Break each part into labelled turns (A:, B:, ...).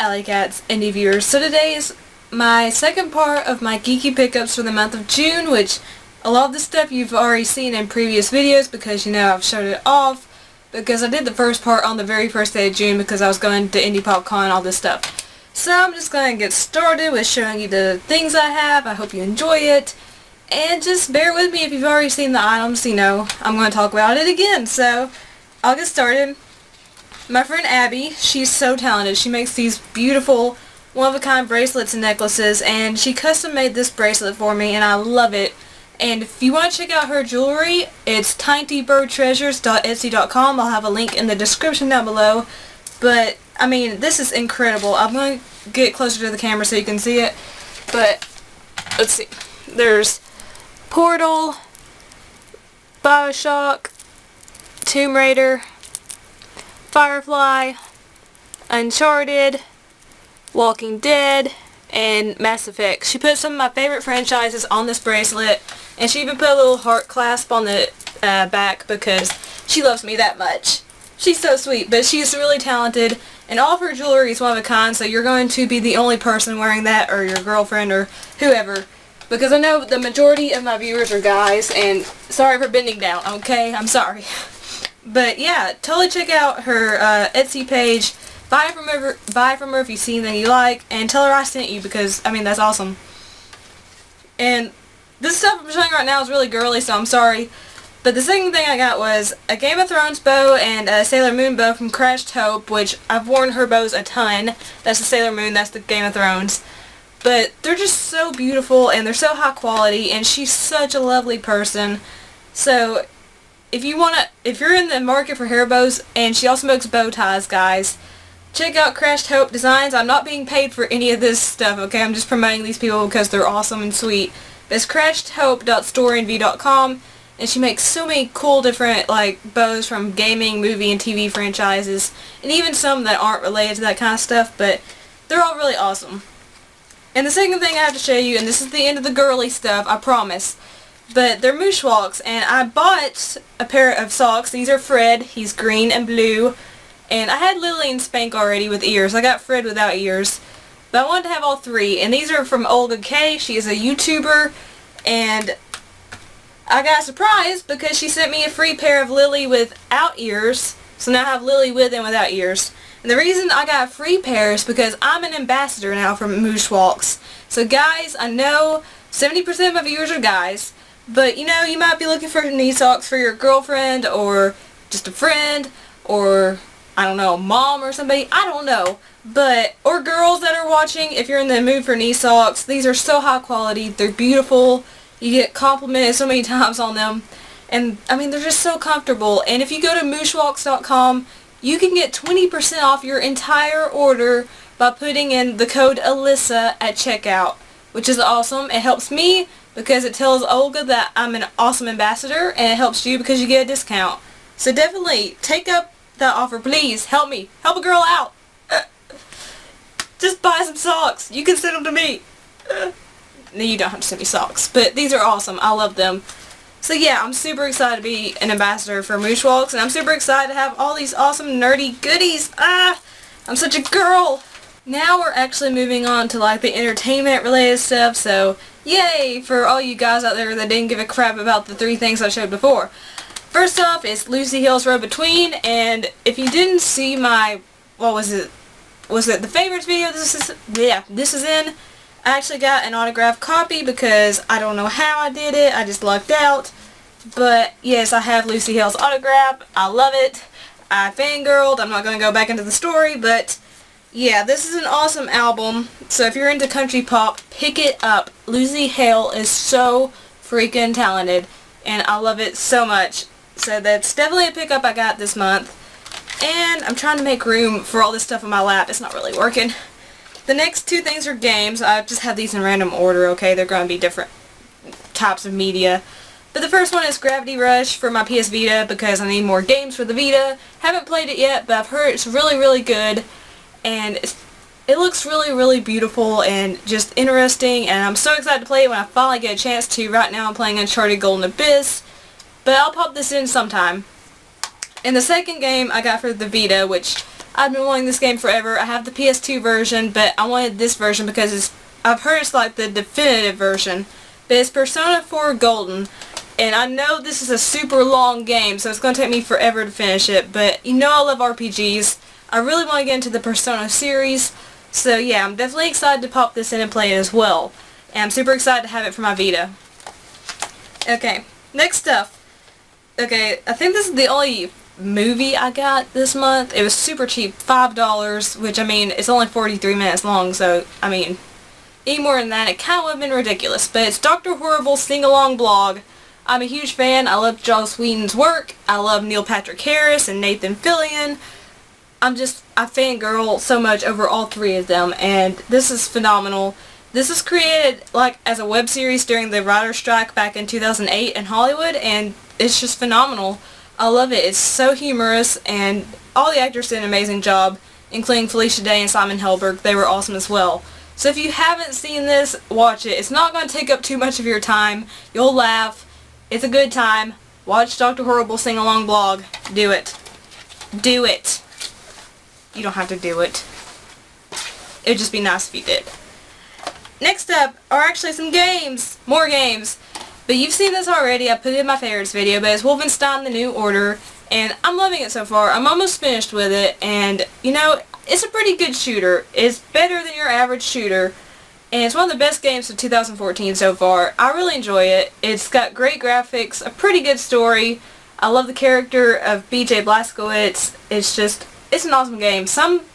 A: Alycats indie viewers. So today is my second part of my geeky pickups for the month of June, which a lot of this stuff you've already seen in previous videos because you know I've showed it off because I did the first part on the very first day of June because I was going to Indie PopCon and all this stuff. So I'm just going to get started with showing you the things I have. I hope you enjoy it. And just bear with me if you've already seen the items, you know, I'm going to talk about it again. So I'll get started. My friend Abby, she's so talented. She makes these beautiful one-of-a-kind bracelets and necklaces, and she custom made this bracelet for me and I love it. And if you want to check out her jewelry, it's tinybirdtreasures.etsy.com. I'll have a link in the description down below. But, I mean, this is incredible. I'm going to get closer to the camera so you can see it. But, let's see. There's Portal, Bioshock, Tomb Raider, Firefly, Uncharted, Walking Dead, and Mass Effect. She put some of my favorite franchises on this bracelet, and she even put a little heart clasp on the back because she loves me that much. She's so sweet, but she's really talented, and all of her jewelry is one of a kind, so you're going to be the only person wearing that, or your girlfriend, or whoever. Because I know the majority of my viewers are guys, and sorry for bending down, okay? I'm sorry. But yeah, totally check out her Etsy page. Buy from her if you see anything you like, and tell her I sent you because, I mean, that's awesome. And this stuff I'm showing right now is really girly, so I'm sorry. But the second thing I got was a Game of Thrones bow and a Sailor Moon bow from Crashed Hope, which I've worn her bows a ton. That's the Sailor Moon, that's the Game of Thrones. But they're just so beautiful and they're so high quality, and she's such a lovely person. So if you're in the market for hair bows, and she also makes bow ties, guys, check out Crashed Hope Designs. I'm not being paid for any of this stuff, okay? I'm just promoting these people because they're awesome and sweet. It's crashedhope.storeenvy.com, and she makes so many cool different like bows from gaming, movie, and TV franchises, and even some that aren't related to that kind of stuff, but they're all really awesome. And the second thing I have to show you, and this is the end of the girly stuff, I promise, but they're moosh walks, and I bought a pair of socks. These are Fred. He's green and blue. And I had Lily and Spank already with ears. I got Fred without ears. But I wanted to have all three. And these are from Olga K. She is a YouTuber. And I got a surprise because she sent me a free pair of Lily without ears. So now I have Lily with and without ears. And the reason I got a free pair is because I'm an ambassador now for Moosh Walks. So guys, I know 70% of my viewers are guys. But you know, you might be looking for knee socks for your girlfriend or just a friend or I don't know, mom or somebody, I don't know. But, or girls that are watching, if you're in the mood for knee socks, these are so high quality, they're beautiful, you get complimented so many times on them, and I mean, they're just so comfortable. And if you go to mooshwalks.com, you can get 20% off your entire order by putting in the code Alyssa at checkout, which is awesome. It helps me because it tells Olga that I'm an awesome ambassador, and it helps you because you get a discount. So definitely take up that offer, please. Help me. Help a girl out. Just buy some socks. You can send them to me. No, you don't have to send me socks. But these are awesome. I love them. So yeah, I'm super excited to be an ambassador for Moosh Walks, and I'm super excited to have all these awesome nerdy goodies. I'm such a girl. Now we're actually moving on to like the entertainment related stuff, so yay for all you guys out there that didn't give a crap about the three things I showed before. First off, it's Lucy Hill's Row Between, and if you didn't see my, what was it the favorites video this is in, I actually got an autographed copy because I don't know how I did it, I just lucked out. But yes, I have Lucy Hill's autograph, I love it, I fangirled, I'm not going to go back into the story, but yeah, this is an awesome album, so if you're into country pop, pick it up. Lucy Hill is so freaking talented, and I love it so much. So that's definitely a pickup I got this month. And I'm trying to make room for all this stuff on my lap. It's not really working. The next two things are games. I just have these in random order, okay? They're going to be different types of media. But the first one is Gravity Rush for my PS Vita because I need more games for the Vita. Haven't played it yet, but I've heard it's really, really good. And it looks really, really beautiful and just interesting. And I'm so excited to play it when I finally get a chance to. Right now I'm playing Uncharted Golden Abyss. But I'll pop this in sometime. And the second game I got for the Vita, which I've been wanting this game forever. I have the PS2 version, but I wanted this version because I've heard it's like the definitive version. But it's Persona 4 Golden, and I know this is a super long game, so it's going to take me forever to finish it, but you know I love RPGs. I really want to get into the Persona series, so yeah, I'm definitely excited to pop this in and play it as well. And I'm super excited to have it for my Vita. Okay, next up. Okay, I think this is the only movie I got this month. It was super cheap, $5, which, I mean, it's only 43 minutes long, so, I mean, any more than that, it kind of would have been ridiculous. But it's Dr. Horrible's sing-along blog. I'm a huge fan. I love Joss Whedon's work. I love Neil Patrick Harris and Nathan Fillion. I fangirl so much over all three of them, and this is phenomenal. This was created, like, as a web series during the writer's strike back in 2008 in Hollywood, and it's just phenomenal. I love it. It's so humorous, and all the actors did an amazing job, including Felicia Day and Simon Helberg. They were awesome as well. So if you haven't seen this, watch it. It's not going to take up too much of your time. You'll laugh. It's a good time. Watch Dr. Horrible sing-along blog. Do it. Do it. You don't have to do it. It would just be nice if you did. Next up are actually some games. More games. But you've seen this already. I put it in my favorites video, but it's Wolfenstein: The New Order, and I'm loving it so far. I'm almost finished with it, and, you know, it's a pretty good shooter. It's better than your average shooter, and it's one of the best games of 2014 so far. I really enjoy it. It's got great graphics, a pretty good story. I love the character of BJ Blazkowicz. It's an awesome game.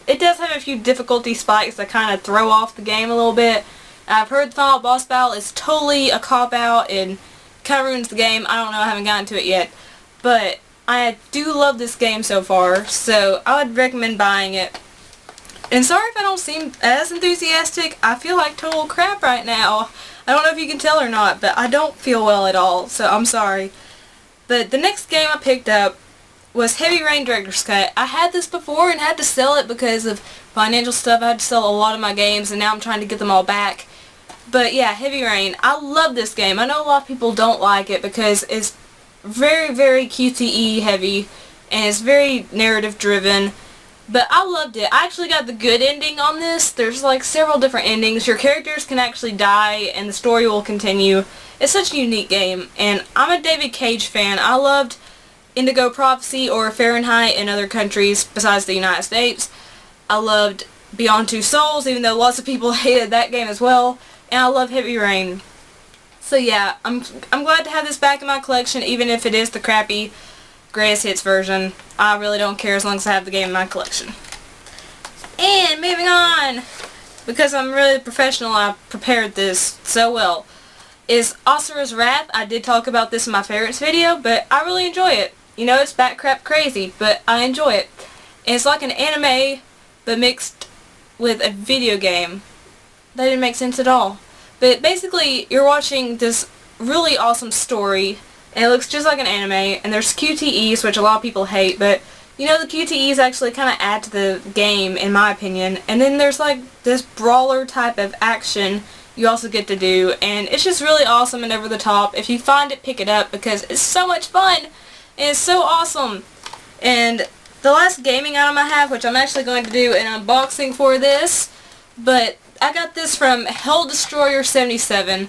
A: It does have a few difficulty spikes that kind of throw off the game a little bit. I've heard the final boss battle is totally a cop-out and kind of ruins the game. I don't know, I haven't gotten to it yet. But I do love this game so far, so I would recommend buying it. And sorry if I don't seem as enthusiastic. I feel like total crap right now. I don't know if you can tell or not, but I don't feel well at all, so I'm sorry. But the next game I picked up was Heavy Rain Director's Cut. I had this before and had to sell it because of financial stuff. I had to sell a lot of my games, and now I'm trying to get them all back. But yeah, Heavy Rain. I love this game. I know a lot of people don't like it because it's very, very QTE heavy, and it's very narrative driven. But I loved it. I actually got the good ending on this. There's like several different endings. Your characters can actually die, and the story will continue. It's such a unique game, and I'm a David Cage fan. I loved Indigo Prophecy or Fahrenheit in other countries besides the United States. I loved Beyond Two Souls, even though lots of people hated that game as well. And I love Heavy Rain. So yeah, I'm glad to have this back in my collection, even if it is the crappy greatest hits version. I really don't care as long as I have the game in my collection. And moving on, because I'm really professional, I prepared this so well, is Asura's Wrath. I did talk about this in my favorites video, but I really enjoy it. You know, it's bat crap crazy, but I enjoy it. And it's like an anime, but mixed with a video game. That didn't make sense at all. But basically, you're watching this really awesome story, and it looks just like an anime, and there's QTEs, which a lot of people hate, but, you know, the QTEs actually kind of add to the game, in my opinion. And then there's, like, this brawler type of action you also get to do, and it's just really awesome and over the top. If you find it, pick it up, because it's so much fun, and it's so awesome. And the last gaming item I have, which I'm actually going to do an unboxing for this, but I got this from Hell Destroyer 77,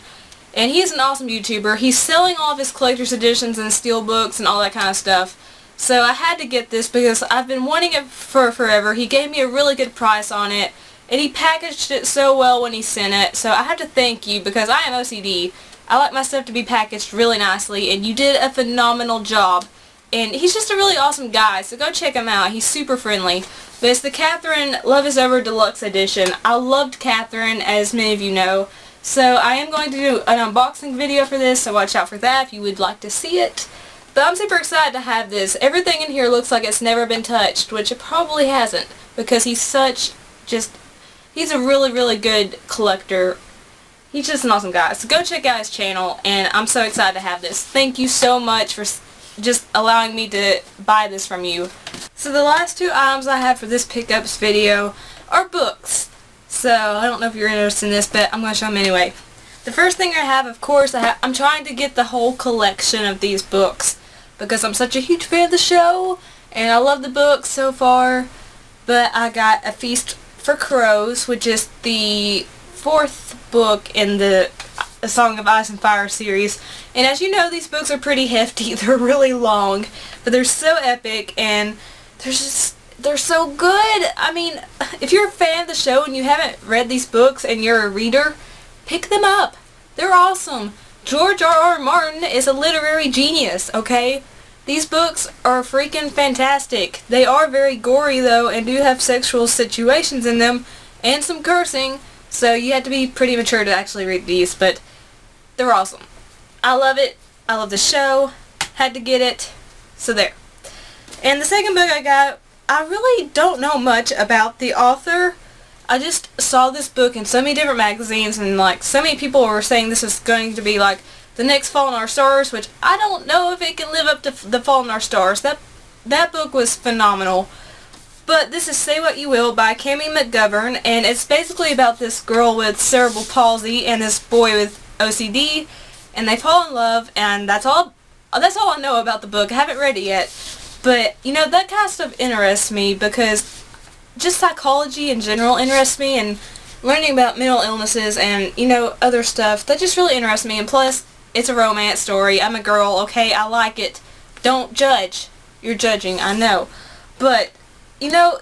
A: and he's an awesome YouTuber. He's selling all of his collector's editions and steelbooks and all that kind of stuff. So I had to get this because I've been wanting it for forever. He gave me a really good price on it, and he packaged it so well when he sent it. So I have to thank you because I am OCD. I like my stuff to be packaged really nicely, and you did a phenomenal job. And he's just a really awesome guy, so go check him out. He's super friendly. But it's the Catherine Love Is Over Deluxe Edition. I loved Catherine, as many of you know. So I am going to do an unboxing video for this, so watch out for that if you would like to see it. But I'm super excited to have this. Everything in here looks like it's never been touched, which it probably hasn't, because he's he's a really, really good collector. He's just an awesome guy. So go check out his channel, and I'm so excited to have this. Thank you so much for just allowing me to buy this from you. So the last two items I have for this pickups video are books. So I don't know if you're interested in this, but I'm going to show them anyway. The first thing I have, of course, I'm trying to get the whole collection of these books because I'm such a huge fan of the show and I love the books so far. but I got A Feast for Crows, which is the 4th book in the A Song of Ice and Fire series. And as you know, these books are pretty hefty. They're really long, but they're so epic, and they're so good. I mean, if you're a fan of the show and you haven't read these books and you're a reader, pick them up. They're awesome. George R.R. Martin is a literary genius, okay? These books are freaking fantastic. They are very gory, though, and do have sexual situations in them and some cursing, so you have to be pretty mature to actually read these, but they're awesome. I love it. I love the show. Had to get it. So there. And the second book I got, I really don't know much about the author. I just saw this book in so many different magazines, and like so many people were saying this is going to be like the next Fault in Our Stars, which I don't know if it can live up to the Fault in Our Stars. That book was phenomenal. But this is Say What You Will by Cammie McGovern, and it's basically about this girl with cerebral palsy and this boy with OCD, and they fall in love, and that's all I know about the book. I haven't read it yet. But, you know, that kind of stuff interests me because just psychology in general interests me, and learning about mental illnesses and, you know, other stuff, that just really interests me. And plus, it's a romance story. I'm a girl, okay? I like it. Don't judge. You're judging, I know. But, you know,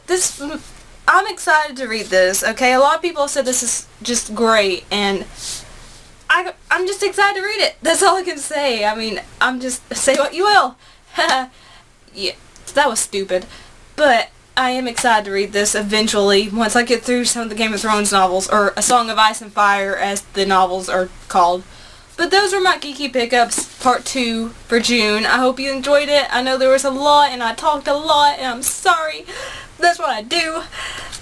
A: I'm excited to read this, okay? A lot of people have said this is just great, and I'm just excited to read it. That's all I can say. I mean, say what you will. Yeah, that was stupid. But I am excited to read this eventually, once I get through some of the Game of Thrones novels, or A Song of Ice and Fire as the novels are called. But those were my geeky pickups, part 2 for June. I hope you enjoyed it. I know there was a lot, and I talked a lot, and I'm sorry. That's what I do.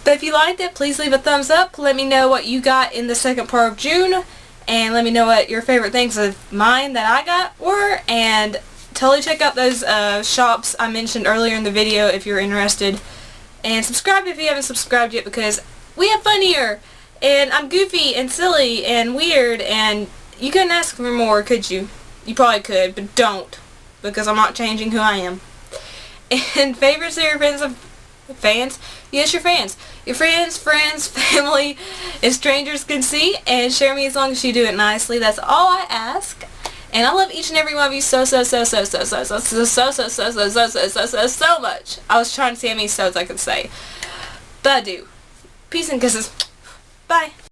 A: But if you liked it, please leave a thumbs up. Let me know what you got in the second part of June, and let me know what your favorite things of mine that I got were, and totally check out those shops I mentioned earlier in the video if you're interested. And subscribe if you haven't subscribed yet, because we have fun here. And I'm goofy and silly and weird, and you couldn't ask for more, could you? You probably could, but don't, because I'm not changing who I am. And favorites are your fans? Yes, your fans. Your friends, family, and strangers can see and share me as long as you do it nicely. That's all I ask. And I love each and every one of you so much. I was trying to see how many so's I could say. But I do. Peace and kisses. Bye.